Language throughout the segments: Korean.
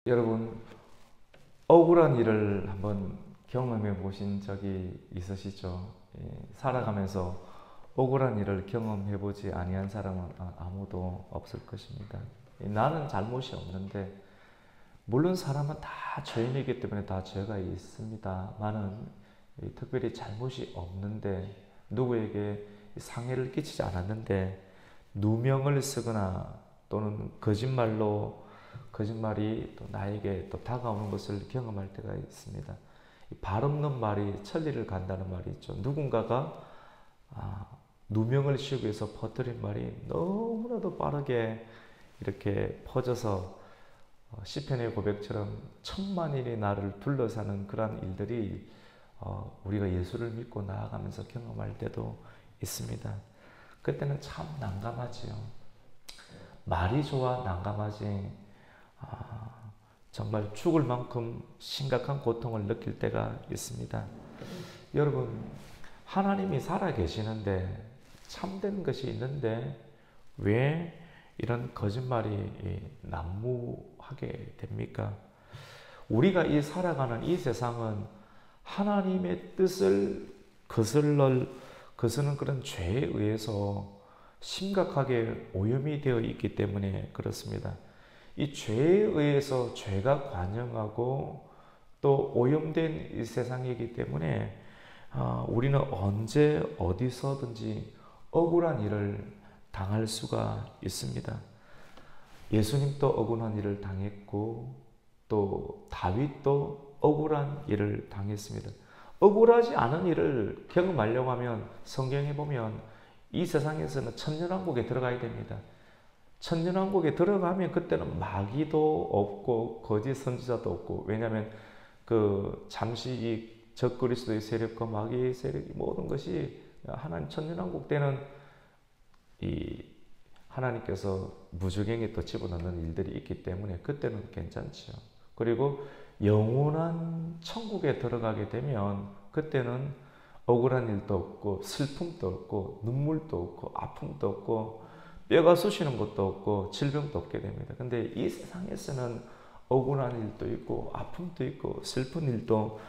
여러분, 억울한 일을 한번 경험해 보신 적이 있으시죠? 살아가면서 억울한 일을 경험해 보지 아니한 사람은 아무도 없을 것입니다. 나는 잘못이 없는데, 물론 사람은 다 죄인이기 때문에 다 죄가 있습니다만은 특별히 잘못이 없는데, 누구에게 상해를 끼치지 않았는데 누명을 쓰거나 또는 거짓말이 또 나에게 또 다가오는 것을 경험할 때가 있습니다. 발 없는 말이 천리를 간다는 말이 있죠. 누군가가 아, 누명을 씌우기 위해서 퍼뜨린 말이 너무나도 빠르게 이렇게 퍼져서 시편의 고백처럼 천만인이 나를 둘러사는 그러한 일들이 우리가 예수를 믿고 나아가면서 경험할 때도 있습니다. 그때는 참 난감하지요. 말이 좋아 난감하지. 정말 죽을 만큼 심각한 고통을 느낄 때가 있습니다. 여러분, 하나님이 살아 계시는데 참된 것이 있는데 왜 이런 거짓말이 난무하게 됩니까? 우리가 이 살아가는 이 세상은 하나님의 뜻을 거스르는 그런 죄에 의해서 심각하게 오염이 되어 있기 때문에 그렇습니다. 이 죄에 의해서 죄가 관영하고 또 오염된 이 세상이기 때문에 우리는 언제 어디서든지 억울한 일을 당할 수가 있습니다. 예수님도 억울한 일을 당했고 또 다윗도 억울한 일을 당했습니다. 억울하지 않은 일을 경험하려고 하면 성경에 보면 이 세상에서는 천년왕국에 들어가야 됩니다. 천년왕국에 들어가면 그때는 마귀도 없고 거짓 선지자도 없고, 왜냐하면 그 잠시 이 적그리스도의 세력과 마귀의 세력이 모든 것이 하나님 천년왕국 때는 이 하나님께서 무저갱에 또 집어넣는 일들이 있기 때문에 그때는 괜찮지요. 그리고 영원한 천국에 들어가게 되면 그때는 억울한 일도 없고 슬픔도 없고 눈물도 없고 아픔도 없고 뼈가 쑤시는 것도 없고 질병도 없게 됩니다. 근데 이 세상에서는 억울한 일도 있고 아픔도 있고 슬픈 일도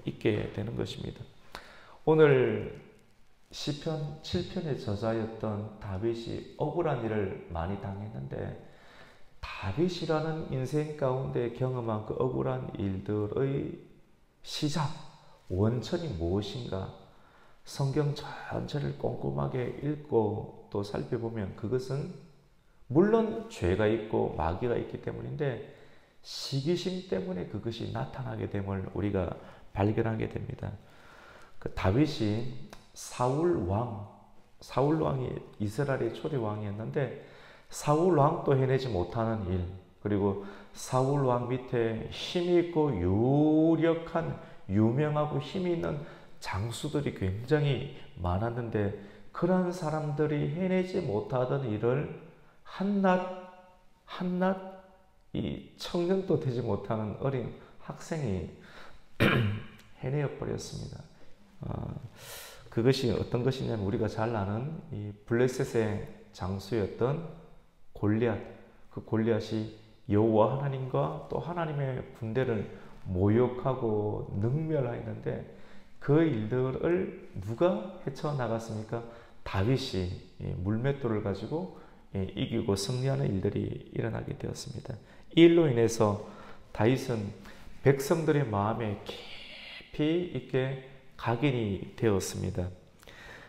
있게 되는 것입니다. 오늘 시편 7편의 저자였던 다윗이 억울한 일을 많이 당했는데, 다윗이라는 인생 가운데 경험한 그 억울한 일들의 시작, 원천이 무엇인가? 성경 전체를 꼼꼼하게 읽고 또 살펴보면 그것은 물론 죄가 있고 마귀가 있기 때문인데 시기심 때문에 그것이 나타나게 됨을 우리가 발견하게 됩니다. 그 다윗이 사울 왕이 이스라엘의 초대 왕이었는데 사울 왕도 해내지 못하는 일, 그리고 사울 왕 밑에 힘이 있고 유력한 유명하고 힘이 있는 장수들이 굉장히 많았는데 그러한 사람들이 해내지 못하던 일을 한낱 이 청년도 되지 못하는 어린 학생이 해내어 버렸습니다. 그것이 어떤 것이냐면 우리가 잘 아는 이 블레셋의 장수였던 골리앗, 그 골리앗이 여호와 하나님과 또 하나님의 군대를 모욕하고 능멸하였는데 그 일들을 누가 헤쳐나갔습니까? 다윗이 물맷돌을 가지고 이기고 승리하는 일들이 일어나게 되었습니다. 이 일로 인해서 다윗은 백성들의 마음에 깊이 있게 각인이 되었습니다.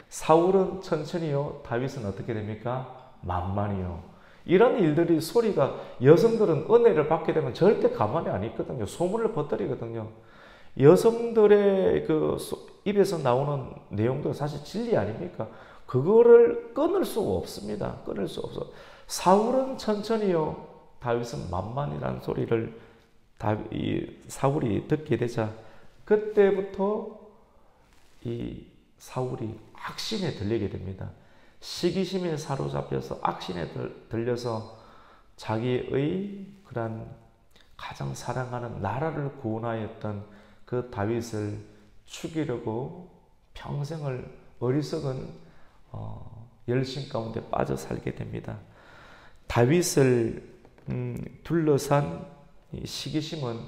사울은 천천히요, 다윗은 어떻게 됩니까? 만만히요. 이런 일들이 소리가, 여성들은 은혜를 받게 되면 절대 가만히 안 있거든요. 소문을 퍼뜨리거든요. 여성들의 그 입에서 나오는 내용도 사실 진리 아닙니까? 그거를 끊을 수가 없습니다. 끊을 수 없어. 사울은 천천히요, 다윗은 만만이라는 소리를 사울이 듣게 되자 그때부터 이 사울이 악신에 들리게 됩니다. 시기심에 사로잡혀서 악신에 들려서 자기의 그런 가장 사랑하는 나라를 구원하였던 그 다윗을 죽이려고 평생을 어리석은 열심 가운데 빠져 살게 됩니다. 다윗을 둘러싼 이 시기심은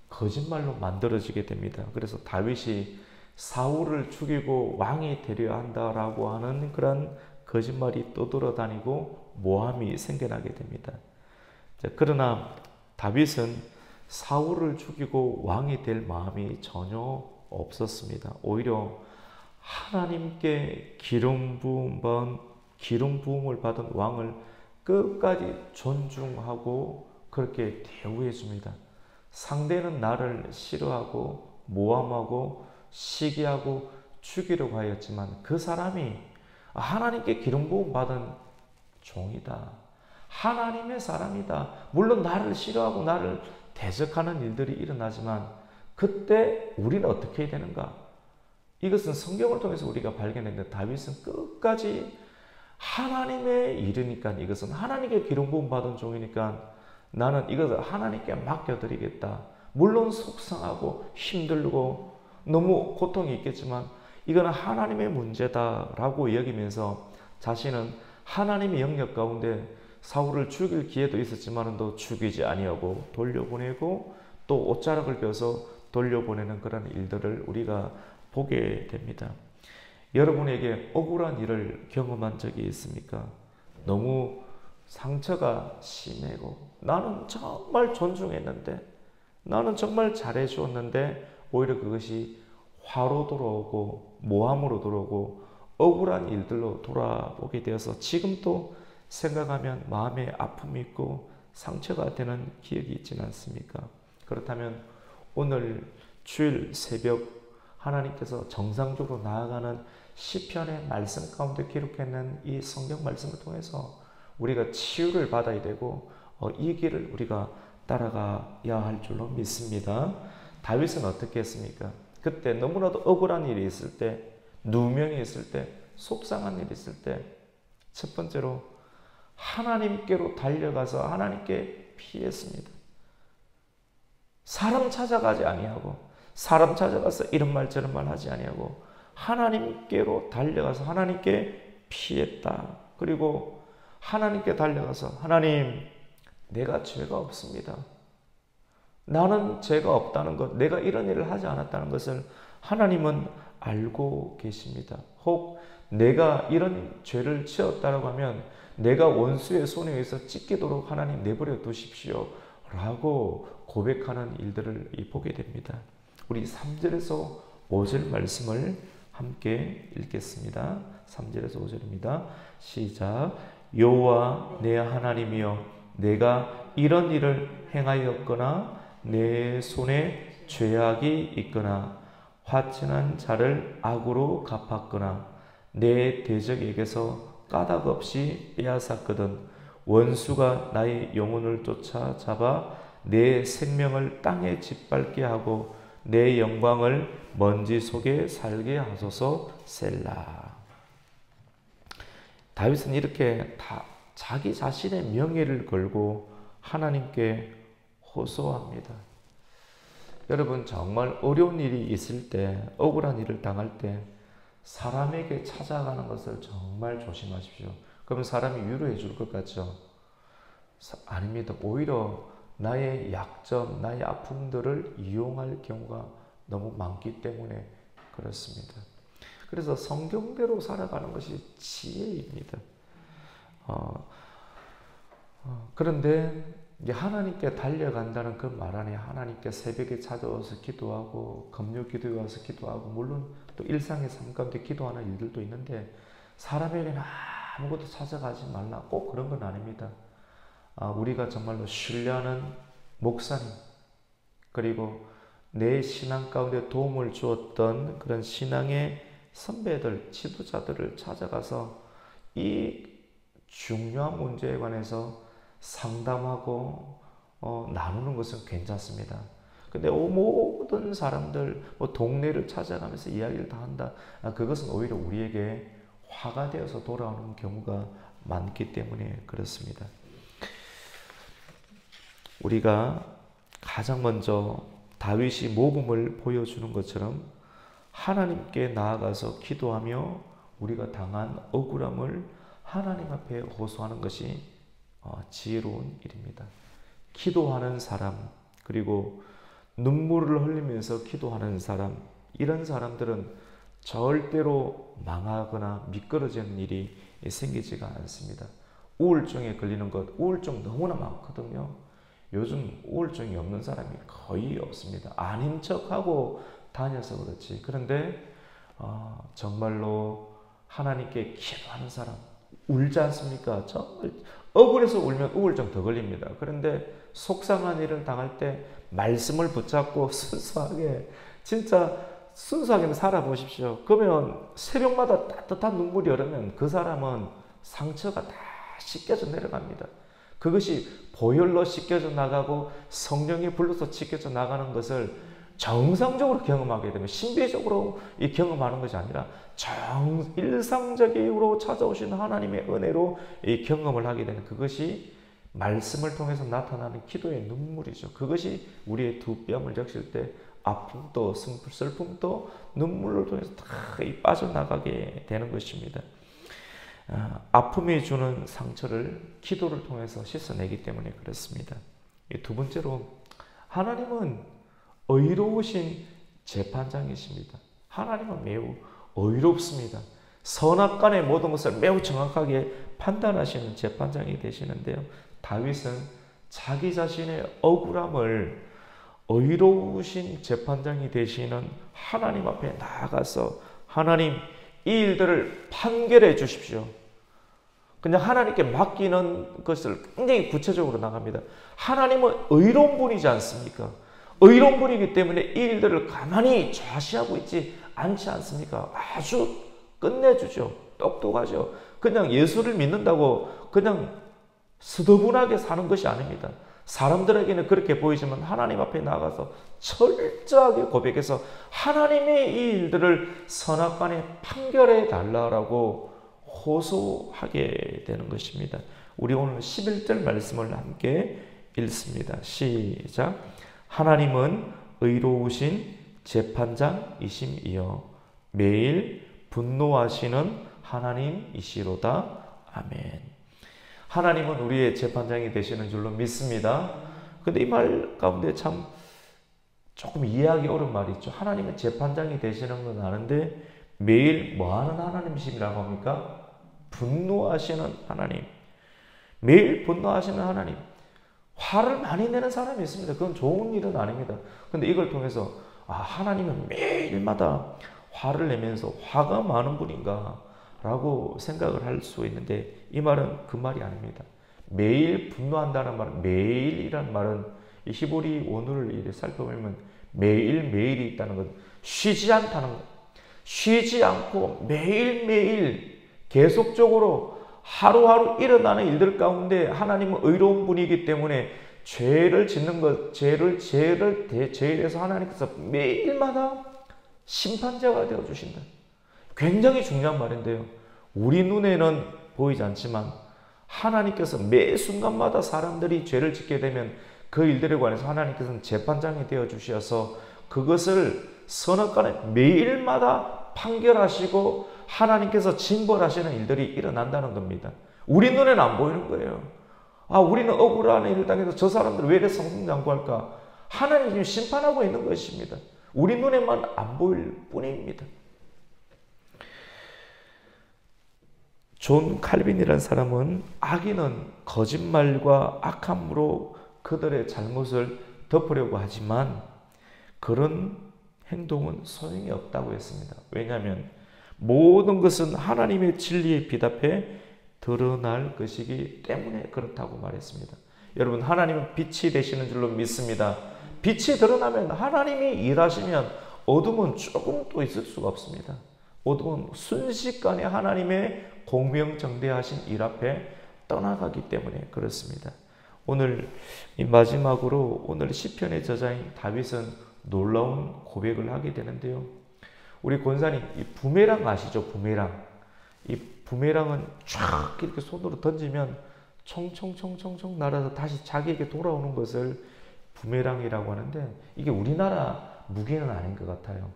거짓말로 만들어지게 됩니다. 그래서 다윗이 사울을 죽이고 왕이 되려 한다라고 하는 그런 거짓말이 떠돌아다니고 모함이 생겨나게 됩니다. 자, 그러나 다윗은 사울을 죽이고 왕이 될 마음이 전혀 없었습니다. 오히려 하나님께 기름 부음을 받은 왕을 끝까지 존중하고 그렇게 대우해 줍니다. 상대는 나를 싫어하고 모함하고 시기하고 죽이려고 하였지만 그 사람이 하나님께 기름 부음 받은 종이다. 하나님의 사람이다. 물론 나를 싫어하고 나를 대적하는 일들이 일어나지만 그때 우리는 어떻게 해야 되는가? 이것은 성경을 통해서 우리가 발견했는데 다윗은 끝까지 하나님의 일이니까 이것은 하나님께 기름 부음 받은 종이니까 나는 이것을 하나님께 맡겨드리겠다. 물론 속상하고 힘들고 너무 고통이 있겠지만 이거는 하나님의 문제다라고 여기면서 자신은 하나님의 영역 가운데 사울을 죽일 기회도 있었지만 또 죽이지 아니하고 돌려보내고 또 옷자락을 펴서 돌려보내는 그런 일들을 우리가 보게 됩니다. 여러분에게 억울한 일을 경험한 적이 있습니까? 너무 상처가 심하고 나는 정말 존중했는데 나는 정말 잘해주었는데 오히려 그것이 화로 돌아오고 모함으로 돌아오고 억울한 일들로 돌아오게 되어서 지금도 생각하면 마음에 아픔이 있고 상처가 되는 기억이 있지는 않습니까? 그렇다면 오늘 주일 새벽 하나님께서 정상적으로 나아가는 시편의 말씀 가운데 기록했는 이 성경 말씀을 통해서 우리가 치유를 받아야 되고 이 길을 우리가 따라가야 할 줄로 믿습니다. 다윗은 어떻게 했습니까? 그때 너무나도 억울한 일이 있을 때, 누명이 있을 때, 속상한 일이 있을 때 첫 번째로 하나님께로 달려가서 하나님께 피했습니다. 사람 찾아가지 아니하고 사람 찾아가서 이런 말 저런 말 하지 아니하고 하나님께로 달려가서 하나님께 피했다. 그리고 하나님께 달려가서 하나님, 내가 죄가 없습니다. 나는 죄가 없다는 것, 내가 이런 일을 하지 않았다는 것을 하나님은 알고 계십니다. 혹 내가 이런 죄를 지었다고 하면 내가 원수의 손에 의해서 찢기도록 하나님 내버려 두십시오 라고 고백하는 일들을 보게 됩니다. 우리 3절에서 5절 말씀을 함께 읽겠습니다. 3절에서 5절입니다. 시작. 여호와 내 하나님이여, 내가 이런 일을 행하였거나 내 손에 죄악이 있거나 화친한 자를 악으로 갚았거나 내 대적에게서 까닭 없이 빼앗았거든 원수가 나의 영혼을 쫓아잡아 내 생명을 땅에 짓밟게 하고 내 영광을 먼지 속에 살게 하소서. 셀라. 다윗은 이렇게 다 자기 자신의 명예를 걸고 하나님께 호소합니다. 여러분, 정말 어려운 일이 있을 때, 억울한 일을 당할 때 사람에게 찾아가는 것을 정말 조심하십시오. 그러면 사람이 위로해 줄 것 같죠? 아닙니다. 오히려 나의 약점, 나의 아픔들을 이용할 경우가 너무 많기 때문에 그렇습니다. 그래서 성경대로 살아가는 것이 지혜입니다. 그런데 이제 하나님께 달려간다는 그 말 안에 하나님께 새벽에 찾아와서 기도하고 금요 기도에 와서 기도하고 물론 또 일상의 삶 가운데 기도하는 일들도 있는데 사람에게는 아무것도 찾아가지 말라 꼭 그런 건 아닙니다. 우리가 정말로 신뢰하는 목사님 그리고 내 신앙 가운데 도움을 주었던 그런 신앙의 선배들, 지도자들을 찾아가서 이 중요한 문제에 관해서 상담하고 나누는 것은 괜찮습니다. 근데 모든 사람들 동네를 찾아가면서 이야기를 다 한다. 그것은 오히려 우리에게 화가 되어서 돌아오는 경우가 많기 때문에 그렇습니다. 우리가 가장 먼저 다윗이 모범을 보여주는 것처럼 하나님께 나아가서 기도하며 우리가 당한 억울함을 하나님 앞에 호소하는 것이 지혜로운 일입니다. 기도하는 사람 그리고 눈물을 흘리면서 기도하는 사람, 이런 사람들은 절대로 망하거나 미끄러지는 일이 생기지가 않습니다. 우울증에 걸리는 것, 우울증 너무나 많거든요. 요즘 우울증이 없는 사람이 거의 없습니다. 아닌 척하고 다녀서 그렇지. 그런데 정말로 하나님께 기도하는 사람, 울지 않습니까? 정말 억울해서 울면 우울증 더 걸립니다. 그런데 속상한 일을 당할 때 말씀을 붙잡고 순수하게, 진짜 순수하게 살아보십시오. 그러면 새벽마다 따뜻한 눈물이 흐르면 그 사람은 상처가 다 씻겨져 내려갑니다. 그것이 보혈로 씻겨져 나가고 성령이 불러서 씻겨져 나가는 것을 정상적으로 경험하게 되면, 신비적으로 경험하는 것이 아니라 일상적으로 찾아오시는 하나님의 은혜로 이 경험을 하게 되는, 그것이 말씀을 통해서 나타나는 기도의 눈물이죠. 그것이 우리의 두 뺨을 적실 때 아픔도 슬픔도 눈물을 통해서 다 빠져나가게 되는 것입니다. 아픔이 주는 상처를 기도를 통해서 씻어내기 때문에 그렇습니다. 두 번째로, 하나님은 의로우신 재판장이십니다. 하나님은 매우 의롭습니다. 선악간의 모든 것을 매우 정확하게 판단하시는 재판장이 되시는데요. 다윗은 자기 자신의 억울함을 의로우신 재판장이 되시는 하나님 앞에 나아가서, 하나님, 이 일들을 판결해 주십시오. 그냥 하나님께 맡기는 것을 굉장히 구체적으로 나갑니다. 하나님은 의로운 분이지 않습니까? 의로운 분이기 때문에 이 일들을 가만히 좌시하고 있지 않지 않습니까? 아주 끝내주죠. 똑똑하죠. 그냥 예수를 믿는다고 그냥 스더분하게 사는 것이 아닙니다. 사람들에게는 그렇게 보이지만 하나님 앞에 나가서 철저하게 고백해서 하나님의 이 일들을 선악간에 판결해 달라고 호소하게 되는 것입니다. 우리 오늘 11절 말씀을 함께 읽습니다. 시작. 하나님은 의로우신 재판장이심이여 매일 분노하시는 하나님이시로다. 아멘. 하나님은 우리의 재판장이 되시는 줄로 믿습니다. 근데 이 말 가운데 참 조금 이해하기 어려운 말이 있죠. 하나님은 재판장이 되시는 건 아는데 매일 뭐하는 하나님이시라고 합니까? 분노하시는 하나님. 매일 분노하시는 하나님. 화를 많이 내는 사람이 있습니다. 그건 좋은 일은 아닙니다. 근데 이걸 통해서 하나님은 매일마다 화를 내면서 화가 많은 분인가 라고 생각을 할 수 있는데, 이 말은 그 말이 아닙니다. 매일 분노한다는 말은, 매일이란 말은 이 히브리 원어를 살펴보면 매일매일이 있다는 것, 쉬지 않다는 것. 쉬지 않고 매일매일 계속적으로 하루하루 일어나는 일들 가운데 하나님은 의로운 분이기 때문에 죄를 짓는 것, 죄에 대해서 하나님께서 매일마다 심판자가 되어 주신다. 굉장히 중요한 말인데요. 우리 눈에는 보이지 않지만 하나님께서 매 순간마다 사람들이 죄를 짓게 되면 그 일들에 관해서 하나님께서는 재판장이 되어 주셔서 그것을 선악간에 매일마다 판결하시고 하나님께서 징벌하시는 일들이 일어난다는 겁니다. 우리 눈에는 안 보이는 거예요. 우리는 억울한 일을 당해서 저 사람들 왜 이렇게 성승장구할까? 하나님이 지금 심판하고 있는 것입니다. 우리 눈에만 안 보일 뿐입니다. 존 칼빈이라는 사람은 악인은 거짓말과 악함으로 그들의 잘못을 덮으려고 하지만 그런 행동은 소용이 없다고 했습니다. 왜냐하면 모든 것은 하나님의 진리에 비답해 드러날 것이기 때문에 그렇다고 말했습니다. 여러분, 하나님은 빛이 되시는 줄로 믿습니다. 빛이 드러나면, 하나님이 일하시면 어둠은 조금 또 있을 수가 없습니다. 어둠은 순식간에 하나님의 공명정대하신 일 앞에 떠나가기 때문에 그렇습니다. 오늘 이 마지막으로 오늘 시편의 저자인 다윗은 놀라운 고백을 하게 되는데요. 우리 권사님, 이 부메랑 아시죠? 부메랑. 이 부메랑은 쫙 이렇게 손으로 던지면 총총총총총 날아서 다시 자기에게 돌아오는 것을 부메랑이라고 하는데, 이게 우리나라 무기는 아닌 것 같아요.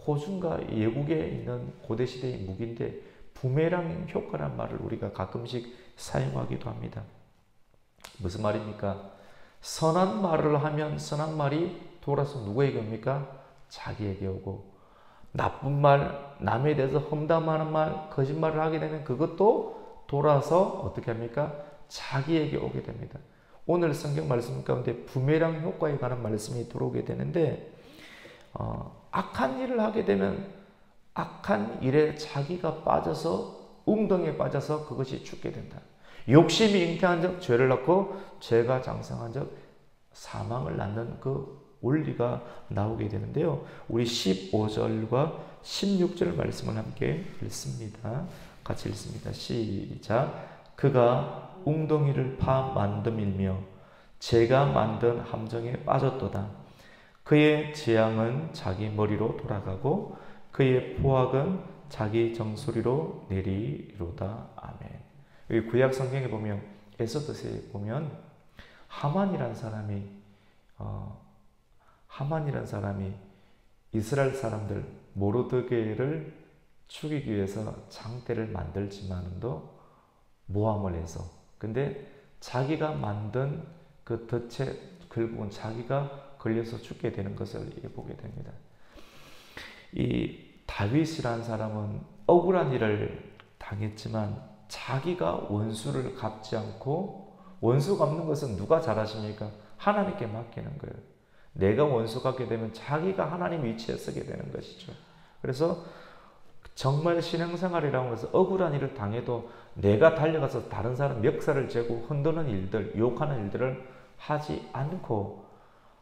호주인가 외국에 있는 고대시대의 무기인데 부메랑 효과란 말을 우리가 가끔씩 사용하기도 합니다. 무슨 말입니까? 선한 말을 하면 선한 말이 돌아서 누구에게 옵니까? 자기에게 오고, 나쁜 말, 남에 대해서 험담하는 말, 거짓말을 하게 되면 그것도 돌아서 어떻게 합니까? 자기에게 오게 됩니다. 오늘 성경 말씀 가운데 부메랑 효과에 관한 말씀이 들어오게 되는데, 악한 일을 하게 되면 악한 일에 자기가 빠져서, 웅덩이에 빠져서 그것이 죽게 된다. 욕심이 잉태한 적 죄를 낳고, 죄가 장성한 적 사망을 낳는 그 원리가 나오게 되는데요. 우리 15절과 16절 말씀을 함께 읽습니다. 같이 읽습니다. 시작. 그가 웅덩이를 파 만듦이며 제가 만든 함정에 빠졌도다. 그의 재앙은 자기 머리로 돌아가고 그의 포악은 자기 정수리로 내리로다. 아멘. 여기 구약 성경에 보면, 에스더서에 보면 하만이란 사람이 이스라엘 사람들 모르드게를 죽이기 위해서 장대를 만들지만도 모함을 해서, 근데 자기가 만든 그 덫에 결국은 자기가 걸려서 죽게 되는 것을 보게 됩니다. 이 다윗이라는 사람은 억울한 일을 당했지만 자기가 원수를 갚지 않고, 원수 갚는 것은 누가 잘하십니까? 하나님께 맡기는 거예요. 내가 원수 갚게 되면 자기가 하나님 위치에 서게 되는 것이죠. 그래서 정말 신앙생활이라는 것은 억울한 일을 당해도 내가 달려가서 다른 사람 멱살을 재고 흔드는 일들, 유혹하는 일들을 하지 않고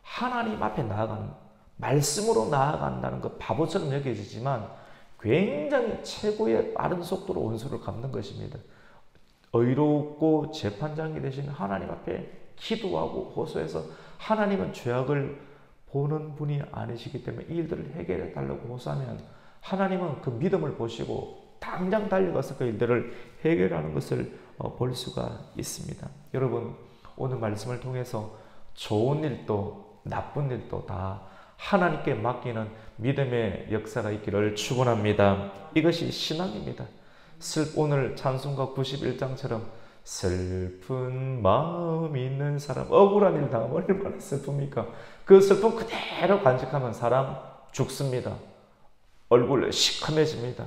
하나님 앞에 나아가는, 말씀으로 나아간다는 것 바보처럼 여겨지지만 굉장히 최고의 빠른 속도로 원수를 갚는 것입니다. 의롭고 재판장이 되신 하나님 앞에 기도하고 호소해서, 하나님은 죄악을 보는 분이 아니시기 때문에 이 일들을 해결해 달라고 호소하면 하나님은 그 믿음을 보시고 당장 달려가서 그 일들을 해결하는 것을 볼 수가 있습니다. 여러분, 오늘 말씀을 통해서 좋은 일도 나쁜 일도 다 하나님께 맡기는 믿음의 역사가 있기를 축원합니다. 이것이 신앙입니다. 오늘 찬송가 91장처럼 슬픈 마음 있는 사람, 억울한 일 당하면 얼마나 슬픕니까? 그 슬픔 그대로 간직하면 사람 죽습니다. 얼굴 시커매집니다.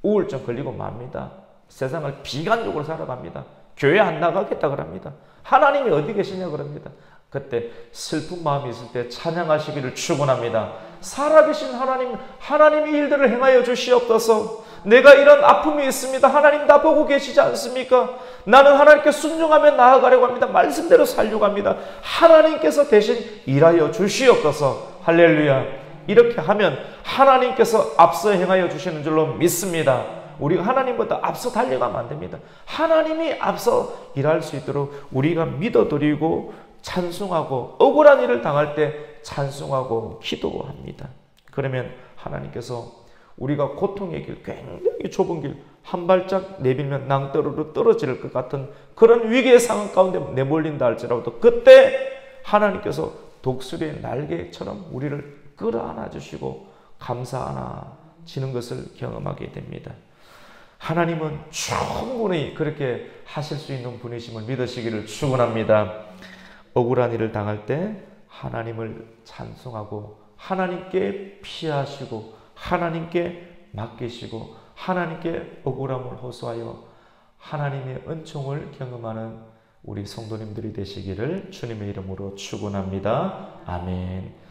우울증 걸리고 맙니다. 세상을 비관적으로 살아갑니다. 교회 안 나가겠다 그럽니다. 하나님이 어디 계시냐 그럽니다. 그때 슬픈 마음이 있을 때 찬양하시기를 축원합니다. 살아계신 하나님, 하나님이 일들을 행하여 주시옵소서. 내가 이런 아픔이 있습니다. 하나님 다 보고 계시지 않습니까? 나는 하나님께 순종하며 나아가려고 합니다. 말씀대로 살려고 합니다. 하나님께서 대신 일하여 주시옵소서. 할렐루야. 이렇게 하면 하나님께서 앞서 행하여 주시는 줄로 믿습니다. 우리가 하나님보다 앞서 달려가면 안 됩니다. 하나님이 앞서 일할 수 있도록 우리가 믿어드리고 찬송하고, 억울한 일을 당할 때 찬송하고 기도합니다. 그러면 하나님께서 우리가 고통의 길, 굉장히 좁은 길, 한 발짝 내밀면 낭떠러로 떨어질 것 같은 그런 위기의 상황 가운데 내몰린다 할지라도 그때 하나님께서 독수리의 날개처럼 우리를 끌어안아 주시고 감싸안아지는 것을 경험하게 됩니다. 하나님은 충분히 그렇게 하실 수 있는 분이심을 믿으시기를 축원합니다. 억울한 일을 당할 때 하나님을 찬송하고 하나님께 피하시고 하나님께 맡기시고 하나님께 억울함을 호소하여 하나님의 은총을 경험하는 우리 성도님들이 되시기를 주님의 이름으로 축원합니다. 아멘.